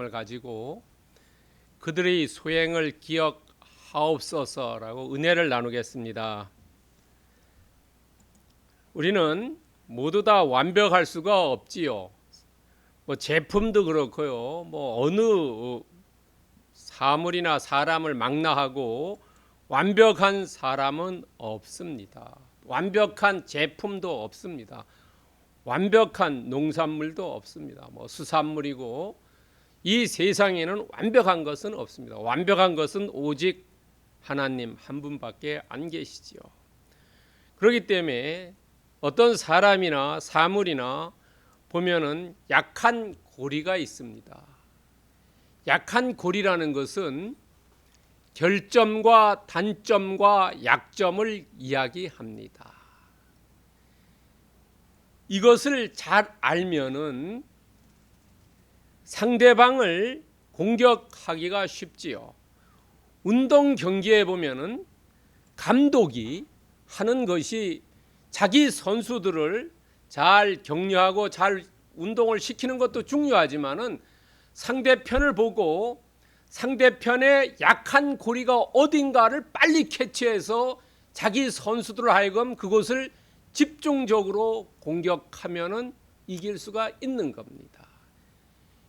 을 가지고 그들의 소행을 기억하옵소서라고 은혜를 나누겠습니다. 우리는 모두 다 완벽할 수가 없지요. 제품도 그렇고요. 어느 사물이나 사람을 망라하고 완벽한 사람은 없습니다. 완벽한 제품도 없습니다. 완벽한 농산물도 없습니다. 수산물이고 이 세상에는 완벽한 것은 없습니다. 완벽한 것은 오직 하나님 한 분밖에 안 계시지요. 그렇기 때문에 어떤 사람이나 사물이나 보면은 약한 고리가 있습니다. 약한 고리라는 것은 결점과 단점과 약점을 이야기합니다. 이것을 잘 알면은 상대방을 공격하기가 쉽지요. 운동 경기에 보면은 감독이 하는 것이 자기 선수들을 잘 격려하고 잘 운동을 시키는 것도 중요하지만은 상대편을 보고 상대편의 약한 고리가 어딘가를 빨리 캐치해서 자기 선수들을 하여금 그것을 집중적으로 공격하면은 이길 수가 있는 겁니다.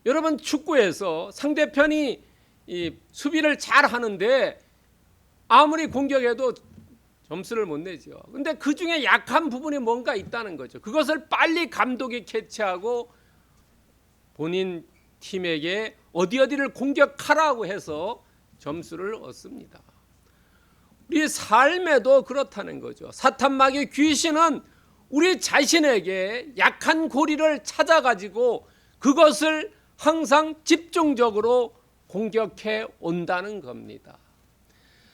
여러분 축구에서 상대편이 이 수비를 잘 하는데 아무리 공격해도 점수를 못 내죠. 근데 그 중에 약한 부분이 뭔가 있다는 거죠. 그것을 빨리 감독이 캐치하고 본인 팀에게 어디를 공격하라고 해서 점수를 얻습니다. 우리 삶에도 그렇다는 거죠. 사탄 마귀 귀신은 우리 자신에게 약한 고리를 찾아가지고 그것을 항상 집중적으로 공격해 온다는 겁니다.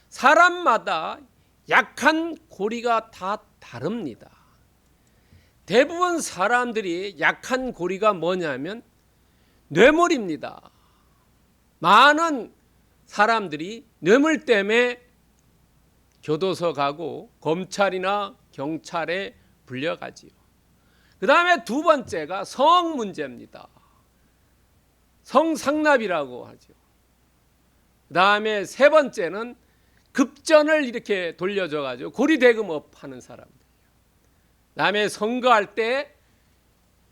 사람마다 약한 고리가 다 다릅니다. 대부분 사람들이 약한 고리가 뭐냐면 뇌물입니다. 많은 사람들이 뇌물 때문에 교도소 가고 검찰이나 경찰에 불려가지요. 그 다음에 두 번째가 성 문제입니다. 성상납이라고 하죠. 그 다음에 세 번째는 급전을 이렇게 돌려줘가지고 고리대금업 하는 사람들. 그 다음에 선거할 때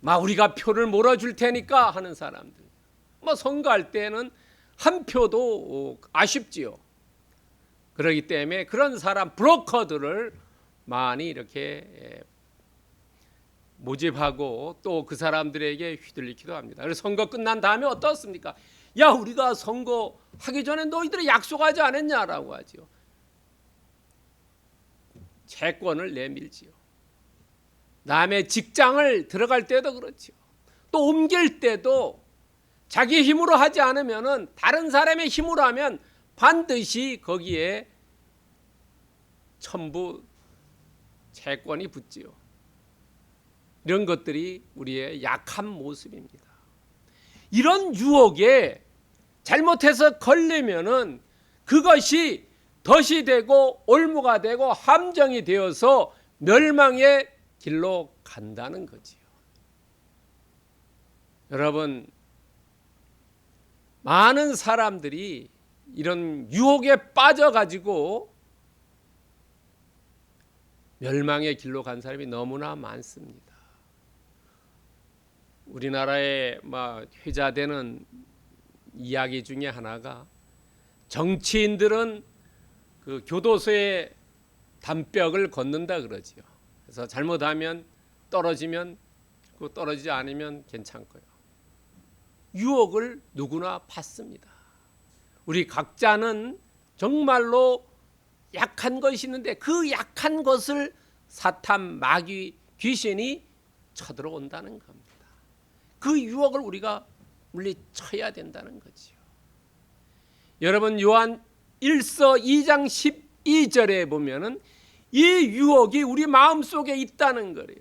우리가 표를 몰아줄 테니까 하는 사람들. 선거할 때는 한 표도 아쉽지요. 그렇기 때문에 그런 사람 브로커들을 많이 이렇게 모집하고 또 그 사람들에게 휘둘리기도 합니다. 그래서 선거 끝난 다음에 어떻습니까? 야, 우리가 선거 하기 전에 너희들이 약속하지 않았냐라고 하죠. 채권을 내밀지요. 남의 직장을 들어갈 때도 그렇죠. 또 옮길 때도 자기 힘으로 하지 않으면은 다른 사람의 힘으로 하면 반드시 거기에 첨부 채권이 붙지요. 이런 것들이 우리의 약한 모습입니다. 이런 유혹에 잘못해서 걸리면은 그것이 덫이 되고 올무가 되고 함정이 되어서 멸망의 길로 간다는 거지요. 여러분, 많은 사람들이 이런 유혹에 빠져가지고 멸망의 길로 간 사람이 너무나 많습니다. 우리나라에 회자되는 이야기 중에 하나가 정치인들은 그 교도소에 담벽을 걷는다 그러지요. 그래서 잘못하면 떨어지면 떨어지지 않으면 괜찮고요. 유혹을 누구나 받습니다. 우리 각자는 정말로 약한 것이 있는데 그 약한 것을 사탄 마귀 귀신이 쳐들어온다는 겁니다. 그 유혹을 우리가 물리쳐야 된다는 거지요. 여러분 요한 1서 2장 12절에 보면은 이 유혹이 우리 마음속에 있다는 거예요.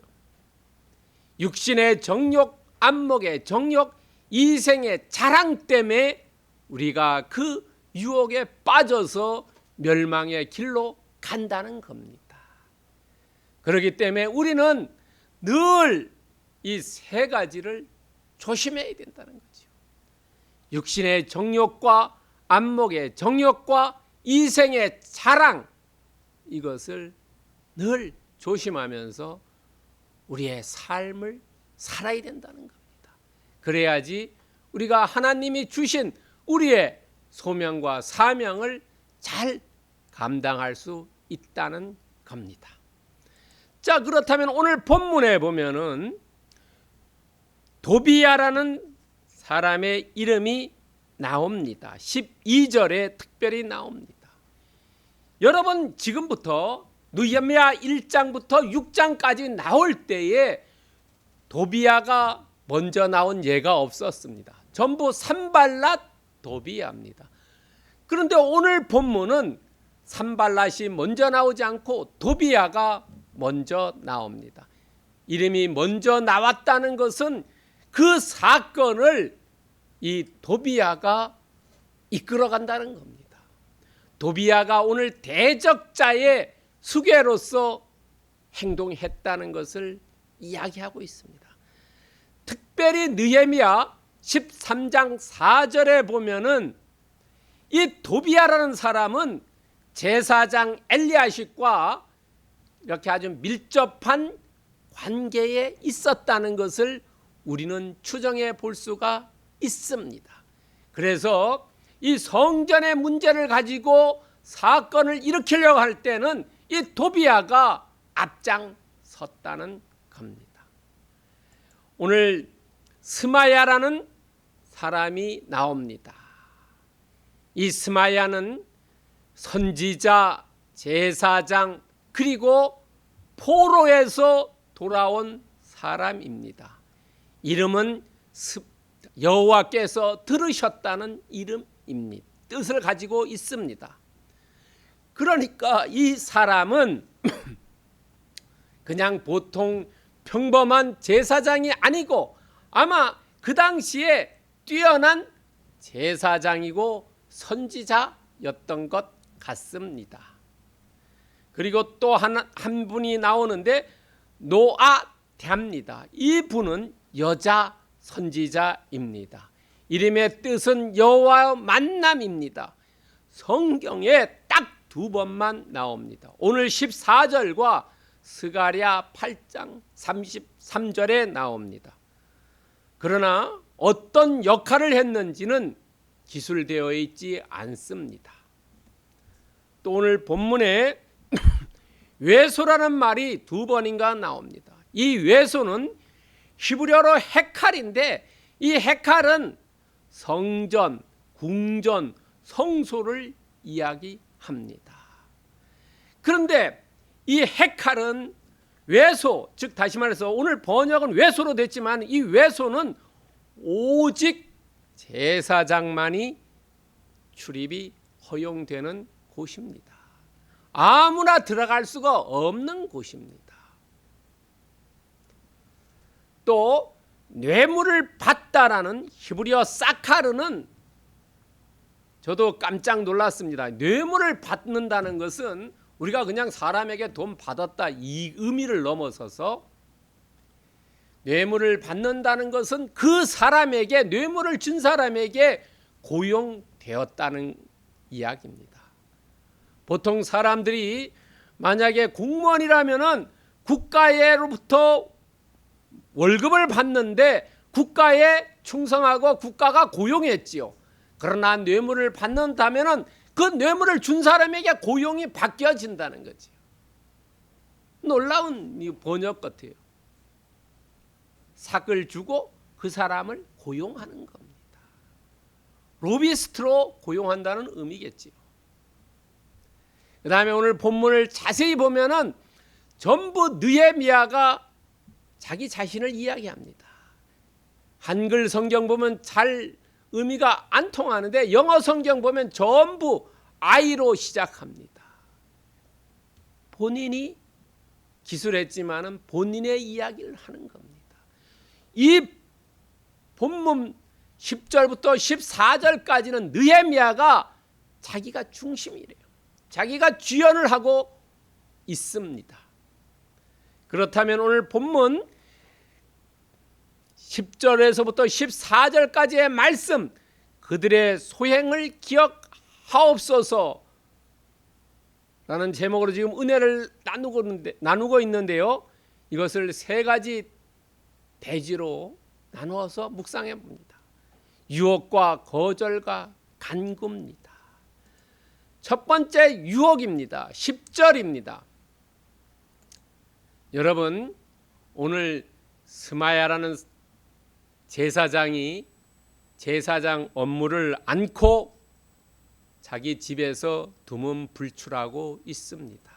육신의 정욕, 안목의 정욕, 이생의 자랑 때문에 우리가 그 유혹에 빠져서 멸망의 길로 간다는 겁니다. 그렇기 때문에 우리는 늘 이 세 가지를 조심해야 된다는 거죠. 육신의 정욕과 안목의 정욕과 이생의 자랑, 이것을 늘 조심하면서 우리의 삶을 살아야 된다는 겁니다. 그래야지 우리가 하나님이 주신 우리의 소명과 사명을 잘 감당할 수 있다는 겁니다. 자, 그렇다면 오늘 본문에 보면은 도비야라는 사람의 이름이 나옵니다. 12절에 특별히 나옵니다. 여러분, 지금부터 느헤미야 1장부터 6장까지 나올 때에 도비야가 먼저 나온 예가 없었습니다. 전부 산발랏, 도비야입니다. 그런데 오늘 본문은 산발랏이 먼저 나오지 않고 도비야가 먼저 나옵니다. 이름이 먼저 나왔다는 것은 그 사건을 이 도비야가 이끌어간다는 겁니다. 도비야가 오늘 대적자의 수괴로서 행동했다는 것을 이야기하고 있습니다. 특별히 느헤미야 13장 4절에 보면은 이 도비야라는 사람은 제사장 엘리야십과 이렇게 아주 밀접한 관계에 있었다는 것을 우리는 추정해 볼 수가 있습니다. 그래서 이 성전의 문제를 가지고 사건을 일으키려고 할 때는 이 도비야가 앞장섰다는 겁니다. 오늘 스마야라는 사람이 나옵니다. 이 스마야는 선지자, 제사장, 그리고 포로에서 돌아온 사람입니다. 이름은 여호와께서 들으셨다는 이름입니다. 뜻을 가지고 있습니다. 그러니까 이 사람은 그냥 보통 평범한 제사장이 아니고 아마 그 당시에 뛰어난 제사장이고 선지자였던 것 같습니다. 그리고 또 한 분이 나오는데 노아대합니다. 이 분은 여자 선지자입니다. 이름의 뜻은 여호와의 만남입니다. 성경에 딱 2번만 나옵니다. 오늘 14절과 스가랴 8장 33절에 나옵니다. 그러나 어떤 역할을 했는지는 기술되어 있지 않습니다. 또 오늘 본문에 외소라는 말이 2번인가 나옵니다. 이 외소는 히브리어로 헤칼인데 이 헤칼은 성전, 궁전, 성소를 이야기합니다. 그런데 이 헤칼은 외소, 즉 다시 말해서 오늘 번역은 외소로 됐지만 이 외소는 오직 제사장만이 출입이 허용되는 곳입니다. 아무나 들어갈 수가 없는 곳입니다. 또 뇌물을 받다라는 히브리어 사카르는 저도 깜짝 놀랐습니다. 뇌물을 받는다는 것은 우리가 그냥 사람에게 돈 받았다 이 의미를 넘어서서 뇌물을 받는다는 것은 그 사람에게, 뇌물을 준 사람에게 고용되었다는 이야기입니다. 보통 사람들이 만약에 공무원이라면은 국가로부터 월급을 받는데 국가에 충성하고 국가가 고용했지요. 그러나 뇌물을 받는다면은 그 뇌물을 준 사람에게 고용이 바뀌어진다는 거지요. 놀라운 번역 같아요. 삭을 주고 그 사람을 고용하는 겁니다. 로비스트로 고용한다는 의미겠지요. 그 다음에 오늘 본문을 자세히 보면은 전부 느헤미야가 자기 자신을 이야기합니다. 한글 성경 보면 잘 의미가 안 통하는데 영어 성경 보면 전부 I로 시작합니다. 본인이 기술했지만은 본인의 이야기를 하는 겁니다. 이 본문 10절부터 14절까지는 느헤미야가 자기가 중심이래요. 자기가 주연을 하고 있습니다. 그렇다면 오늘 본문 10절에서부터 14절까지의 말씀, 그들의 소행을 기억하옵소서 라는 제목으로 지금 은혜를 나누고 있는데요. 이것을 세 가지 대지로 나누어서 묵상해 봅니다. 유혹과 거절과 간구입니다. 첫 번째 유혹입니다. 10절입니다. 여러분, 오늘 스마야라는 제사장이 제사장 업무를 안고 자기 집에서 두문불출하고 있습니다.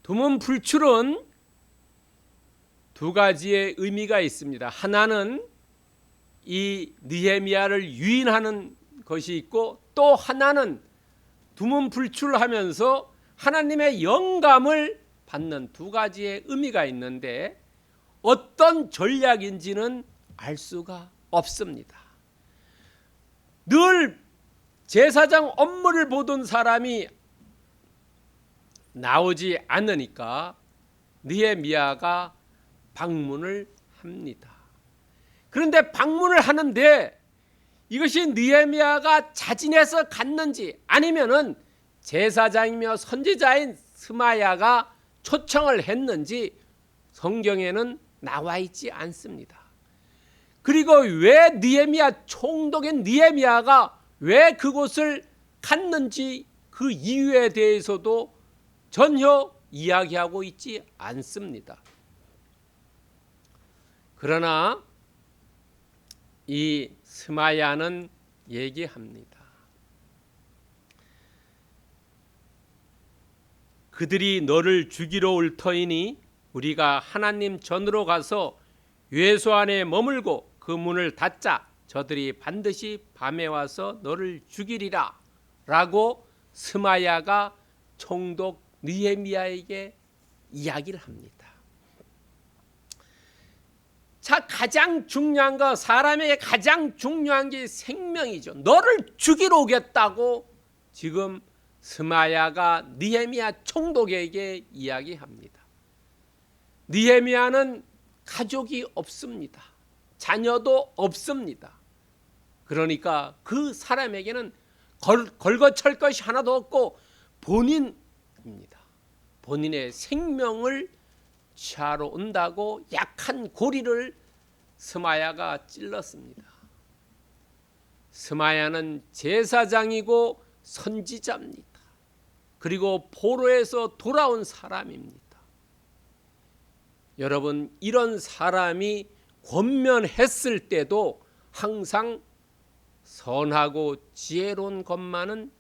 두문불출은 두 가지의 의미가 있습니다. 하나는 이 느헤미야를 유인하는 것이 있고, 또 하나는 두문불출하면서 하나님의 영감을 받는 두 가지의 의미가 있는데, 어떤 전략인지는 알 수가 없습니다. 늘 제사장 업무를 보던 사람이 나오지 않으니까 느헤미야가 방문을 합니다. 그런데 방문을 하는데 이것이 느헤미야가 자진해서 갔는지, 아니면은 제사장이며 선지자인 스마야가 초청을 했는지 성경에는 나와 있지 않습니다. 그리고 왜 느헤미야, 총독인 느헤미야가 왜 그곳을 갔는지 그 이유에 대해서도 전혀 이야기하고 있지 않습니다. 그러나 이 스마야는 얘기합니다. 그들이 너를 죽이러 올 터이니 우리가 하나님 전으로 가서 유회소 안에 머물고 그 문을 닫자. 저들이 반드시 밤에 와서 너를 죽이리라 라고 스마야가 총독 느헤미야에게 이야기를 합니다. 자, 가장 중요한 거, 사람에게 가장 중요한 게 생명이죠. 너를 죽이러 오겠다고 지금 스마야가 느헤미야 총독에게 이야기합니다. 느헤미야는 가족이 없습니다. 자녀도 없습니다. 그러니까 그 사람에게는 걸거칠 것이 하나도 없고 본인입니다. 본인의 생명을 취하러 온다고 약한 고리를 스마야가 찔렀습니다. 스마야는 제사장이고 선지자입니다. 그리고 포로에서 돌아온 사람입니다. 여러분, 이런 사람이 권면했을 때도 항상 선하고 지혜로운 것만은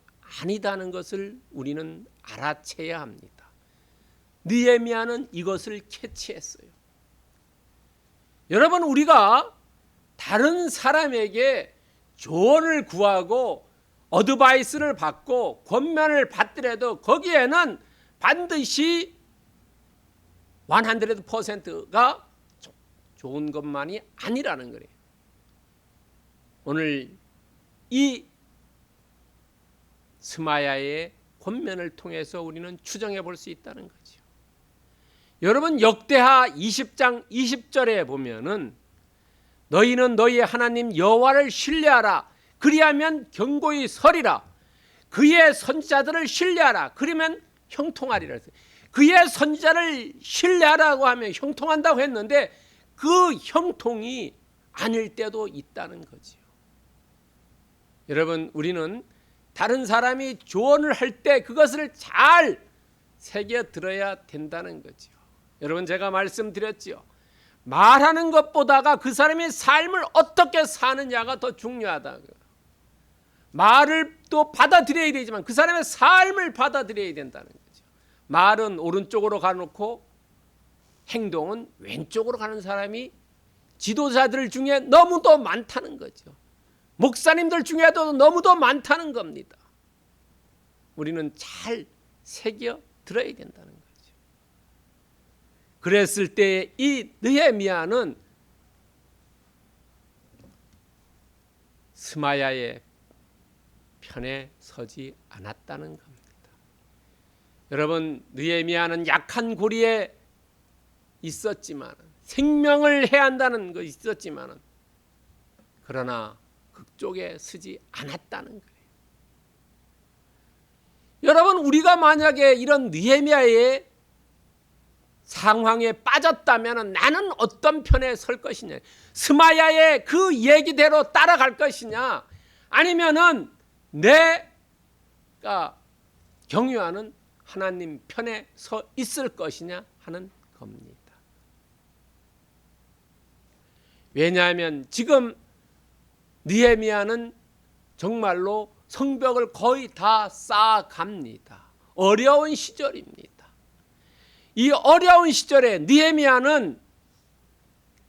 아니다는 것을 우리는 알아채야 합니다. 느헤미야는 이것을 캐치했어요. 여러분, 우리가 다른 사람에게 조언을 구하고 어드바이스를 받고 권면을 받더라도 거기에는 반드시 100%가 좋은 것만이 아니라는 거예요. 오늘 이 스마야의 권면을 통해서 우리는 추정해 볼 수 있다는 거죠. 여러분, 역대하 20장 20절에 보면은 너희는 너희의 하나님 여호와를 신뢰하라. 그리하면 경고히 서리라. 그의 선지자들을 신뢰하라. 그러면 형통하리라. 그의 선지자를 신뢰하라고 하면 형통한다고 했는데 그 형통이 아닐 때도 있다는 거지요. 여러분, 우리는 다른 사람이 조언을 할 때 그것을 잘 새겨 들어야 된다는 거지요. 여러분, 제가 말씀드렸지요. 말하는 것보다가 그 사람의 삶을 어떻게 사느냐가 더 중요하다. 말을 또 받아들여야 되지만 그 사람의 삶을 받아들여야 된다는 거죠. 말은 오른쪽으로 가놓고 행동은 왼쪽으로 가는 사람이 지도자들 중에 너무도 많다는 거죠. 목사님들 중에도 너무도 많다는 겁니다. 우리는 잘 새겨 들어야 된다는 거죠. 그랬을 때 이 느헤미야는 스마야의 편에 서지 않았다는 겁니다. 여러분, 느헤미야는 약한 고리에 있었지만, 생명을 해야 한다는 것이 있었지만, 그러나 그쪽에 서지 않았다는 거예요. 여러분, 우리가 만약에 이런 느헤미야의 상황에 빠졌다면 나는 어떤 편에 설 것이냐, 스마야의 그 얘기대로 따라갈 것이냐, 아니면은 내가 경유하는 하나님 편에 서 있을 것이냐 하는 겁니다. 왜냐하면 지금 느헤미야는 정말로 성벽을 거의 다 쌓아갑니다. 어려운 시절입니다. 이 어려운 시절에 느헤미야는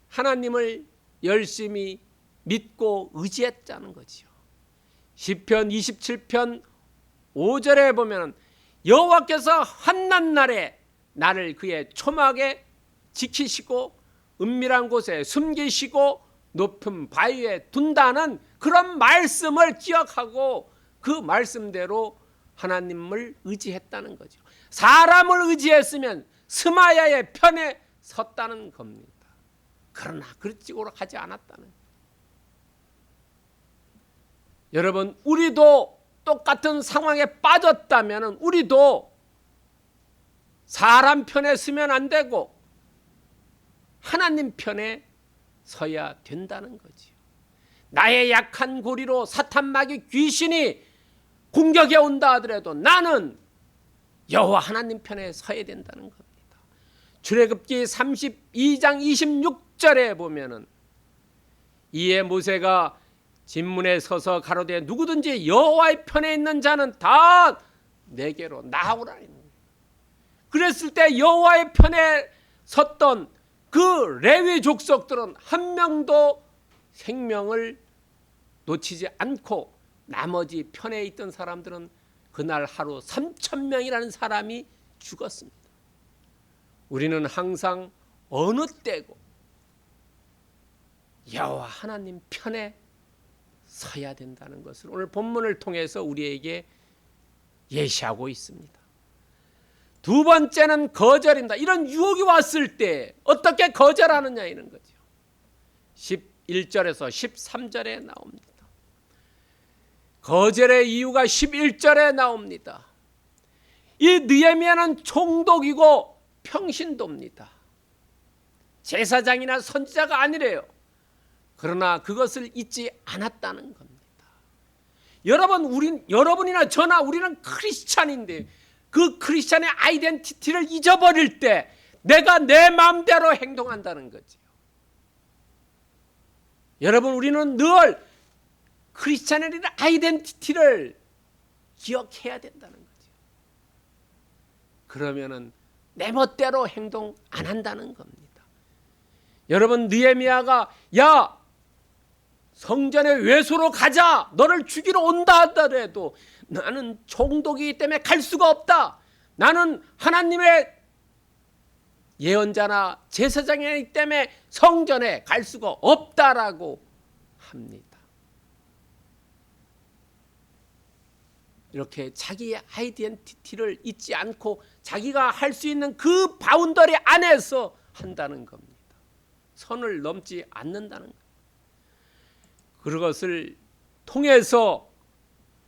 하나님을 열심히 믿고 의지했다는 거지요. 시편 27편 5절에 보면 여호와께서 환난 날에 나를 그의 초막에 지키시고 은밀한 곳에 숨기시고 높은 바위에 둔다는 그런 말씀을 기억하고 그 말씀대로 하나님을 의지했다는 거죠. 사람을 의지했으면 스마야의 편에 섰다는 겁니다. 그러나 그렇지고 하지 않았다는 거예요. 여러분, 우리도 똑같은 상황에 빠졌다면 우리도 사람 편에 서면 안 되고 하나님 편에 서야 된다는 거지요. 나의 약한 고리로 사탄 마귀 귀신이 공격해 온다 하더라도 나는 여호와 하나님 편에 서야 된다는 겁니다. 출애굽기 32장 26절에 보면은 이에 모세가 진문에 서서 가로되 누구든지 여호와의 편에 있는 자는 다 내게로 나오라. 그랬을 때 여호와의 편에 섰던 그 레위 족속들은 한 명도 생명을 놓치지 않고 나머지 편에 있던 사람들은 그날 하루 3,000명이라는 사람이 죽었습니다. 우리는 항상 어느 때고 여호와 하나님 편에 서야 된다는 것을 오늘 본문을 통해서 우리에게 예시하고 있습니다. 두 번째는 거절입니다. 이런 유혹이 왔을 때 어떻게 거절하느냐 이런 거죠. 11절에서 13절에 나옵니다. 거절의 이유가 11절에 나옵니다. 이 느헤미야는 총독이고 평신도입니다. 제사장이나 선지자가 아니래요. 그러나 그것을 잊지 않았다는 겁니다. 여러분이나 저나 우리는 크리스찬인데 그 크리스찬의 아이덴티티를 잊어버릴 때 내가 내 마음대로 행동한다는 거죠. 여러분, 우리는 늘 크리스찬의 아이덴티티를 기억해야 된다는 거죠. 그러면은 내 멋대로 행동 안 한다는 겁니다. 여러분, 느헤미야가 야 성전에 외소로 가자, 너를 죽이러 온다 하더라도 나는 총독이기 때문에 갈 수가 없다. 나는 하나님의 예언자나 제사장이기 때문에 성전에 갈 수가 없다라고 합니다. 이렇게 자기의 아이덴티티를 잊지 않고 자기가 할 수 있는 그 바운더리 안에서 한다는 겁니다. 선을 넘지 않는다는 겁니다. 그것을 통해서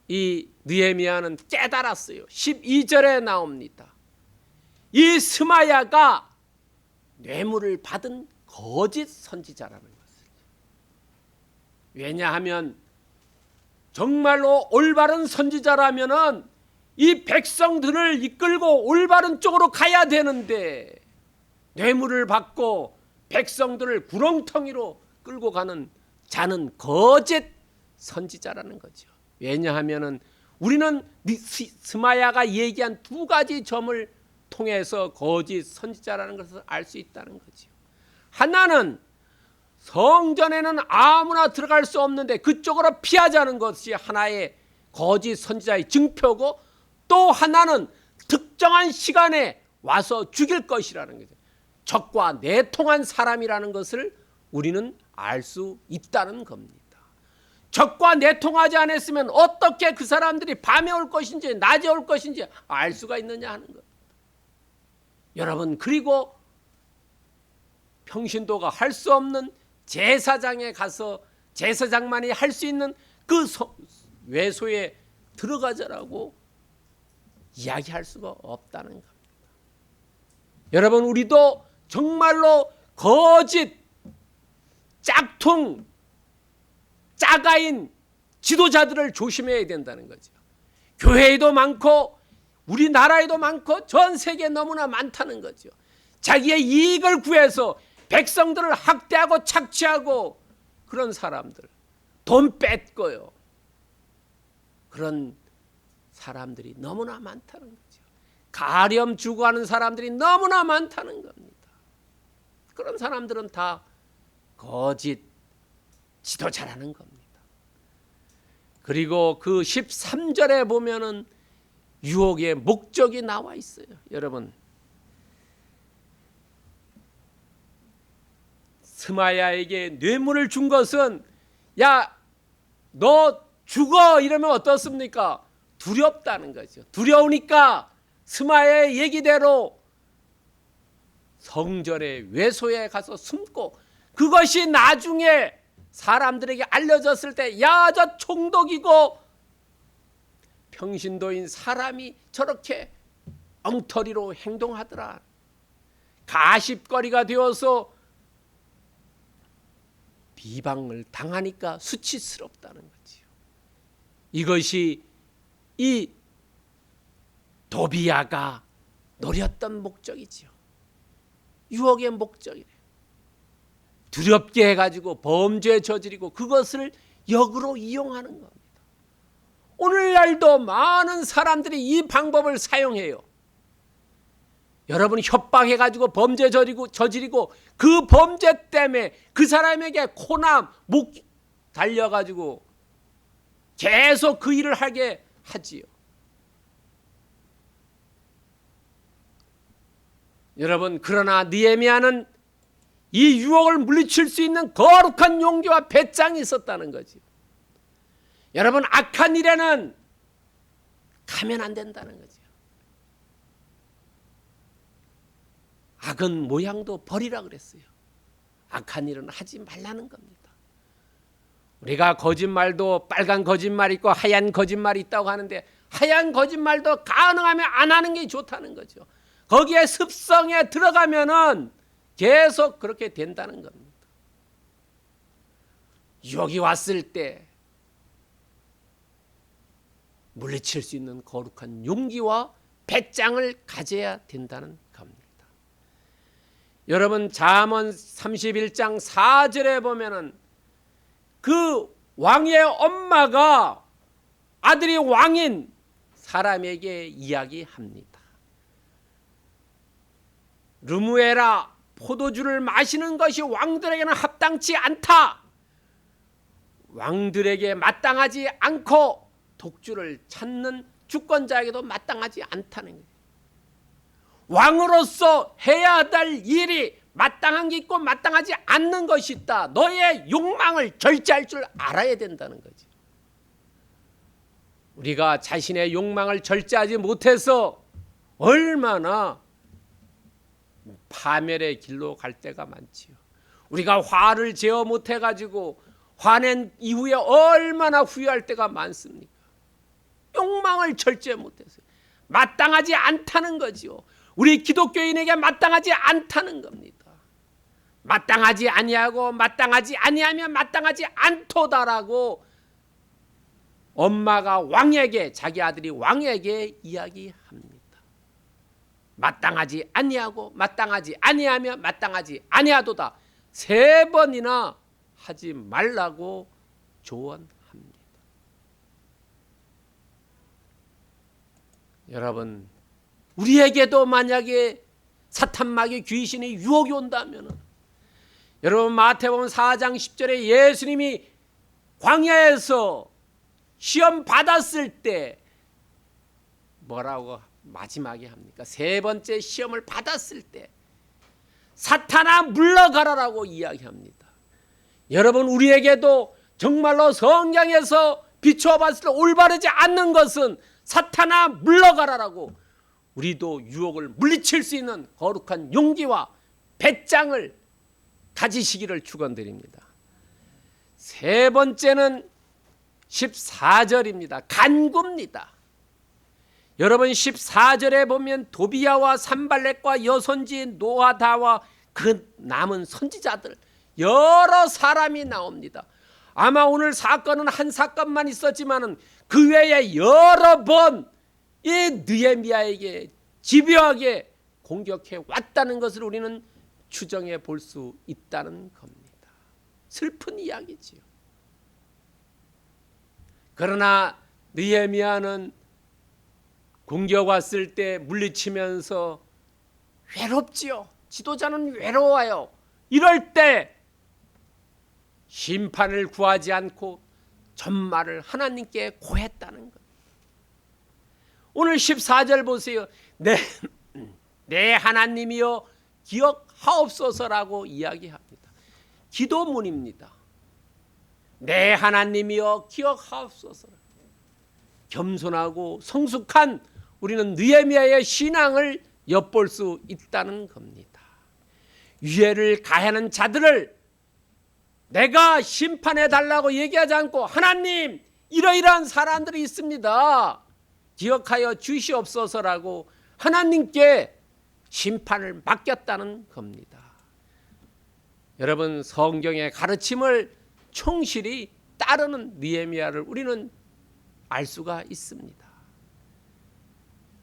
이 느헤미야는 깨달았어요. 12절에 나옵니다. 이 스마야가 뇌물을 받은 거짓 선지자라는 것을. 왜냐하면 정말로 올바른 선지자라면은 이 백성들을 이끌고 올바른 쪽으로 가야 되는데 뇌물을 받고 백성들을 구렁텅이로 끌고 가는 자는 거짓 선지자라는 거죠. 왜냐하면은 우리는 스마야가 얘기한 두 가지 점을 통해서 거짓 선지자라는 것을 알 수 있다는 거죠. 하나는 성전에는 아무나 들어갈 수 없는데 그쪽으로 피하자는 것이 하나의 거짓 선지자의 증표고, 또 하나는 특정한 시간에 와서 죽일 것이라는 거죠. 적과 내통한 사람이라는 것을 우리는 알 수 있다는 겁니다. 적과 내통하지 않았으면 어떻게 그 사람들이 밤에 올 것인지 낮에 올 것인지 알 수가 있느냐 하는 겁니다. 여러분, 그리고 평신도가 할 수 없는 제사장에 가서 제사장만이 할 수 있는 그 외소에 들어가자라고 이야기할 수가 없다는 겁니다. 여러분, 우리도 정말로 거짓, 짝퉁, 짜가인 지도자들을 조심해야 된다는 거죠. 교회에도 많고 우리나라에도 많고 전 세계에 너무나 많다는 거죠. 자기의 이익을 구해서 백성들을 학대하고 착취하고 그런 사람들, 돈 뺏고요. 그런 사람들이 너무나 많다는 거죠. 가렴 주고하는 사람들이 너무나 많다는 겁니다. 그런 사람들은 다 거짓 지도자라는 겁니다. 그리고 그 13절에 보면은 유혹의 목적이 나와 있어요. 여러분, 스마야에게 뇌물을 준 것은 야, 너 죽어 이러면 어떻습니까? 두렵다는 거죠. 두려우니까 스마야의 얘기대로 성전의 외소에 가서 숨고, 그것이 나중에 사람들에게 알려졌을 때 야, 저 총독이고 평신도인 사람이 저렇게 엉터리로 행동하더라, 가십거리가 되어서 비방을 당하니까 수치스럽다는 거지요. 이것이 이 도비야가 노렸던 목적이지요. 유혹의 목적이래요. 두렵게 해가지고 범죄 저지르고 그것을 역으로 이용하는 겁니다. 오늘날도 많은 사람들이 이 방법을 사용해요. 여러분, 협박해가지고 범죄 저지르고 그 범죄 때문에 그 사람에게 코나 목 달려가지고 계속 그 일을 하게 하지요. 여러분, 그러나 느헤미야는 이 유혹을 물리칠 수 있는 거룩한 용기와 배짱이 있었다는 거지. 여러분, 악한 일에는 가면 안 된다는 거죠. 악은 모양도 버리라 그랬어요. 악한 일은 하지 말라는 겁니다. 우리가 거짓말도 빨간 거짓말 있고 하얀 거짓말이 있다고 하는데, 하얀 거짓말도 가능하면 안 하는 게 좋다는 거죠. 거기에 습성에 들어가면은 계속 그렇게 된다는 겁니다. 유혹이 왔을 때 물리칠 수 있는 거룩한 용기와 배짱을 가져야 된다는 겁니다. 여러분, 잠언 31장 4절에 보면은 그 왕의 엄마가 아들이 왕인 사람에게 이야기합니다. 르무에라, 포도주를 마시는 것이 왕들에게는 합당치 않다. 왕들에게 마땅하지 않고 독주를 찾는 주권자에게도 마땅하지 않다는 거예요. 왕으로서 해야 될 일이 마땅한 게 있고 마땅하지 않는 것이 있다. 너의 욕망을 절제할 줄 알아야 된다는 거지. 우리가 자신의 욕망을 절제하지 못해서 얼마나 파멸의 길로 갈 때가 많지요. 우리가 화를 제어 못해가지고 화낸 이후에 얼마나 후회할 때가 많습니까? 욕망을 절제 못해서요. 마땅하지 않다는 거지요. 우리 기독교인에게 마땅하지 않다는 겁니다. 마땅하지 아니하고 마땅하지 아니하면 마땅하지 않도다라고 엄마가 왕에게, 자기 아들이 왕에게 이야기합니다. 마땅하지 아니하고 마땅하지 아니하면 마땅하지 아니하도다. 3번이나 하지 말라고 조언합니다. 여러분, 우리에게도 만약에 사탄마귀 귀신이 유혹이 온다면, 여러분, 마태복음 4장 10절에 예수님이 광야에서 시험 받았을 때 뭐라고 마지막에 합니까? 3번째 시험을 받았을 때 사탄아 물러가라라고 이야기합니다. 여러분, 우리에게도 정말로 성경에서 비추어 봤을 때 올바르지 않는 것은 사탄아 물러가라라고, 우리도 유혹을 물리칠 수 있는 거룩한 용기와 배짱을 가지시기를 축원드립니다. 세 번째는 14절입니다. 간구입니다. 여러분 14절에 보면 도비야와 산발렛과 여선지 노아다와 그 남은 선지자들 여러 사람이 나옵니다. 아마 오늘 사건은 한 사건만 있었지만은 그 외에 여러 번 이 느헤미야에게 집요하게 공격해 왔다는 것을 우리는 추정해 볼 수 있다는 겁니다. 슬픈 이야기지요. 그러나 느헤미야는 공격 왔을 때 물리치면서 외롭지요. 지도자는 외로워요. 이럴 때 심판을 구하지 않고 전말을 하나님께 고했다는 것. 오늘 14절 보세요. 내 하나님이여 기억하옵소서라고 이야기합니다. 기도문입니다. 내 하나님이여 기억하옵소서. 겸손하고 성숙한 우리는 느헤미야의 신앙을 엿볼 수 있다는 겁니다. 유해를 가하는 자들을 내가 심판해 달라고 얘기하지 않고 하나님 이러이러한 사람들이 있습니다. 기억하여 주시옵소서라고 하나님께 심판을 맡겼다는 겁니다. 여러분 성경의 가르침을 충실히 따르는 느헤미야를 우리는 알 수가 있습니다.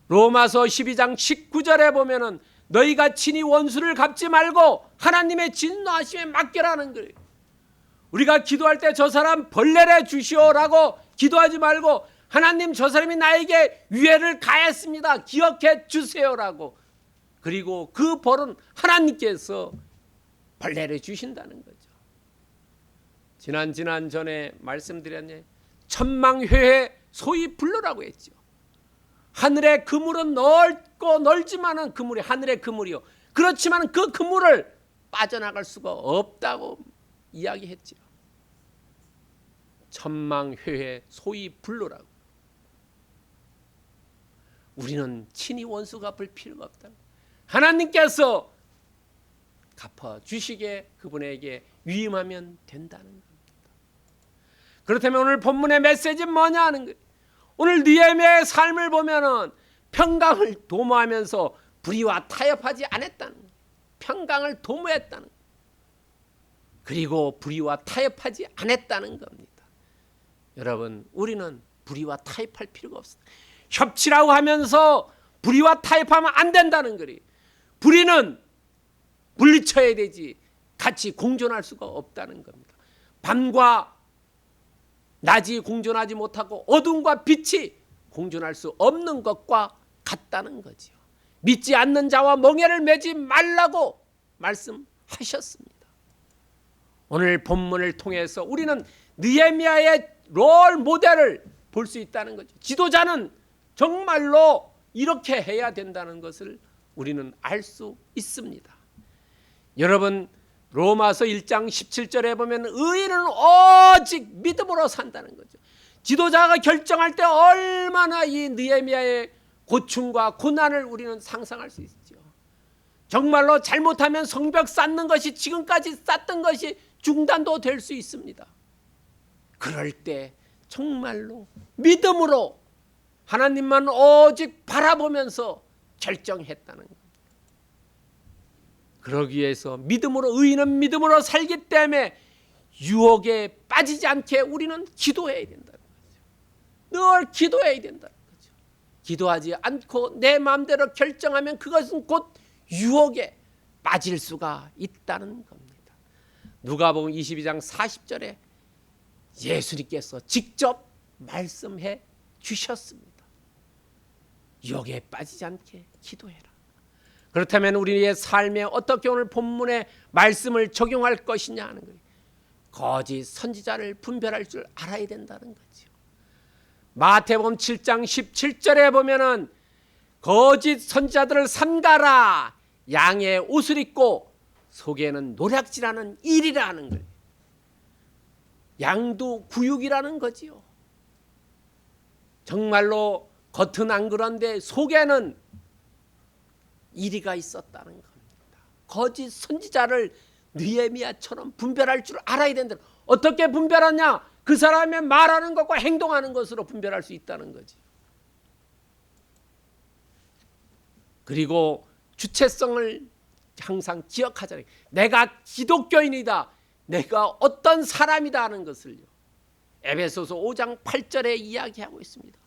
로마서 12장 19절에 보면은 너희가 친히 원수를 갚지 말고 하나님의 진노하심에 맡겨라는 거예요. 우리가 기도할 때 저 사람 벌레래 주시오라고 기도하지 말고 하나님 저 사람이 나에게 유해를 가했습니다. 기억해 주세요라고. 그리고 그 벌은 하나님께서 벌레를 주신다는 거죠. 지난 전에 말씀드렸네. 천망회의 소위 불로라고 했죠. 하늘의 그물은 넓고 넓지만은 그물이 하늘의 그물이요. 그렇지만 그 그물을 빠져나갈 수가 없다고 이야기했죠. 천망회의 소위 불로라고. 우리는 친히 원수 갚을 필요가 없다. 하나님께서 갚아주시게 그분에게 위임하면 된다는 겁니다. 그렇다면 오늘 본문의 메시지는 뭐냐 하는 거예요. 오늘 느헤미야의 삶을 보면은 평강을 도모하면서 불의와 타협하지 않았다는 거예요. 평강을 도모했다는 거예요. 그리고 불의와 타협하지 않았다는 겁니다. 여러분 우리는 불의와 타협할 필요가 없습니다. 협치라고 하면서 불의와 타협하면 안 된다는 거예요. 불의는 물리쳐야 되지 같이 공존할 수가 없다는 겁니다. 밤과 낮이 공존하지 못하고 어둠과 빛이 공존할 수 없는 것과 같다는 거지요. 믿지 않는 자와 멍에를 매지 말라고 말씀하셨습니다. 오늘 본문을 통해서 우리는 느헤미야의 롤 모델을 볼 수 있다는 거죠. 지도자는 정말로 이렇게 해야 된다는 것을 우리는 알 수 있습니다. 여러분 로마서 1장 17절에 보면 의인은 오직 믿음으로 산다는 거죠. 지도자가 결정할 때 얼마나 이 느헤미야의 고충과 고난을 우리는 상상할 수 있죠. 정말로 잘못하면 성벽 쌓는 것이 지금까지 쌓던 것이 중단도 될 수 있습니다. 그럴 때 정말로 믿음으로 하나님만 오직 바라보면서 결정했다는 겁니다. 그러기 위해서 믿음으로 의인은 믿음으로 살기 때문에 유혹에 빠지지 않게 우리는 기도해야 된다는 거죠. 늘 기도해야 된다는 거죠. 기도하지 않고 내 마음대로 결정하면 그것은 곧 유혹에 빠질 수가 있다는 겁니다. 누가복음 22장 40절에 예수님께서 직접 말씀해 주셨습니다. 유혹에 빠지지 않게 기도해라. 그렇다면 우리의 삶에 어떻게 오늘 본문의 말씀을 적용할 것이냐 하는 거예요. 거짓 선지자를 분별할 줄 알아야 된다는 거죠. 마태복음 7장 17절에 보면은 거짓 선지자들을 삼가라. 양의 옷을 입고 속에는 노략질하는 일이라는 거예요. 양도 구육이라는 거지요. 정말로 겉은 안 그런데 속에는 이리가 있었다는 겁니다. 거짓 선지자를 느헤미야처럼 분별할 줄 알아야 된다. 어떻게 분별하냐? 그 사람의 말하는 것과 행동하는 것으로 분별할 수 있다는 거지. 그리고 주체성을 항상 기억하잖아요. 내가 기독교인이다. 내가 어떤 사람이다 하는 것을요. 에베소서 5장 8절에 이야기하고 있습니다.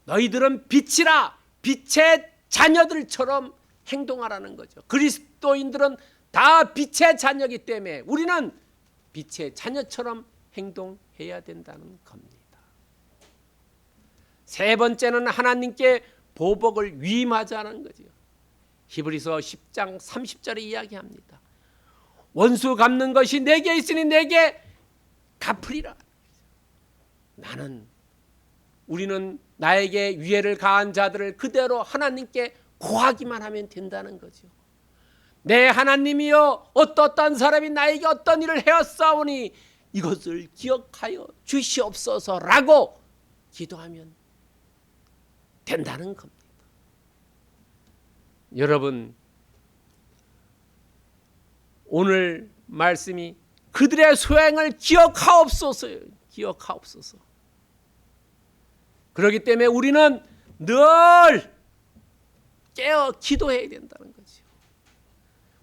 너희들은 빛이라, 빛의 자녀들처럼 행동하라는 거죠. 그리스도인들은 다 빛의 자녀이기 때문에 우리는 빛의 자녀처럼 행동해야 된다는 겁니다. 세 번째는 하나님께 보복을 위임하자는 거죠. 히브리서 10장 30절에 이야기합니다. 원수 갚는 것이 내게 있으니 내게 갚으리라. 우리는 나에게 위해를 가한 자들을 그대로 하나님께 고하기만 하면 된다는 거죠. 내 하나님이여, 어떠한 사람이 나에게 어떤 일을 해왔사오니 이것을 기억하여 주시옵소서라고 기도하면 된다는 겁니다. 여러분, 오늘 말씀이 그들의 소행을 기억하옵소서요. 기억하옵소서. 그렇기 때문에 우리는 늘 깨어 기도해야 된다는 거죠.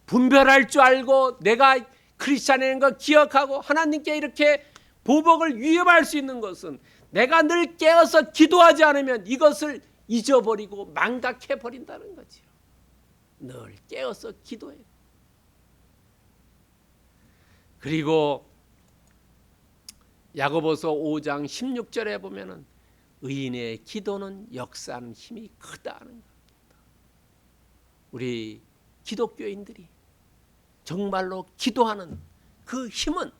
분별할 줄 알고 내가 크리스찬인 거 기억하고 하나님께 이렇게 보복을 위임할 수 있는 것은 내가 늘 깨어서 기도하지 않으면 이것을 잊어버리고 망각해 버린다는 거죠. 늘 깨어서 기도해. 그리고 야고보서 5장 16절에 보면은 의인의 기도는 역사하는 힘이 크다는 겁니다. 우리 기독교인들이 정말로 기도하는 그 힘은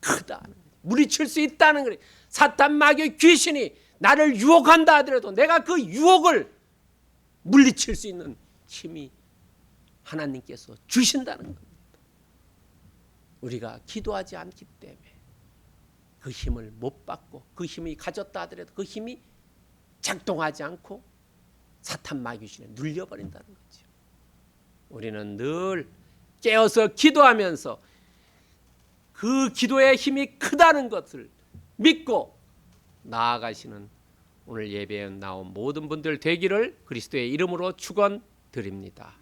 크다는 거예요. 물리칠 수 있다는 거예요. 사탄 마귀 귀신이 나를 유혹한다 하더라도 내가 그 유혹을 물리칠 수 있는 힘이 하나님께서 주신다는 겁니다. 우리가 기도하지 않기 때문에 그 힘을 못 받고 그 힘이 가졌다 하더라도 그 힘이 작동하지 않고 사탄 마귀 귀신에 눌려버린다는 거죠. 우리는 늘 깨어서 기도하면서 그 기도의 힘이 크다는 것을 믿고 나아가시는 오늘 예배에 나온 모든 분들 되기를 그리스도의 이름으로 축원드립니다.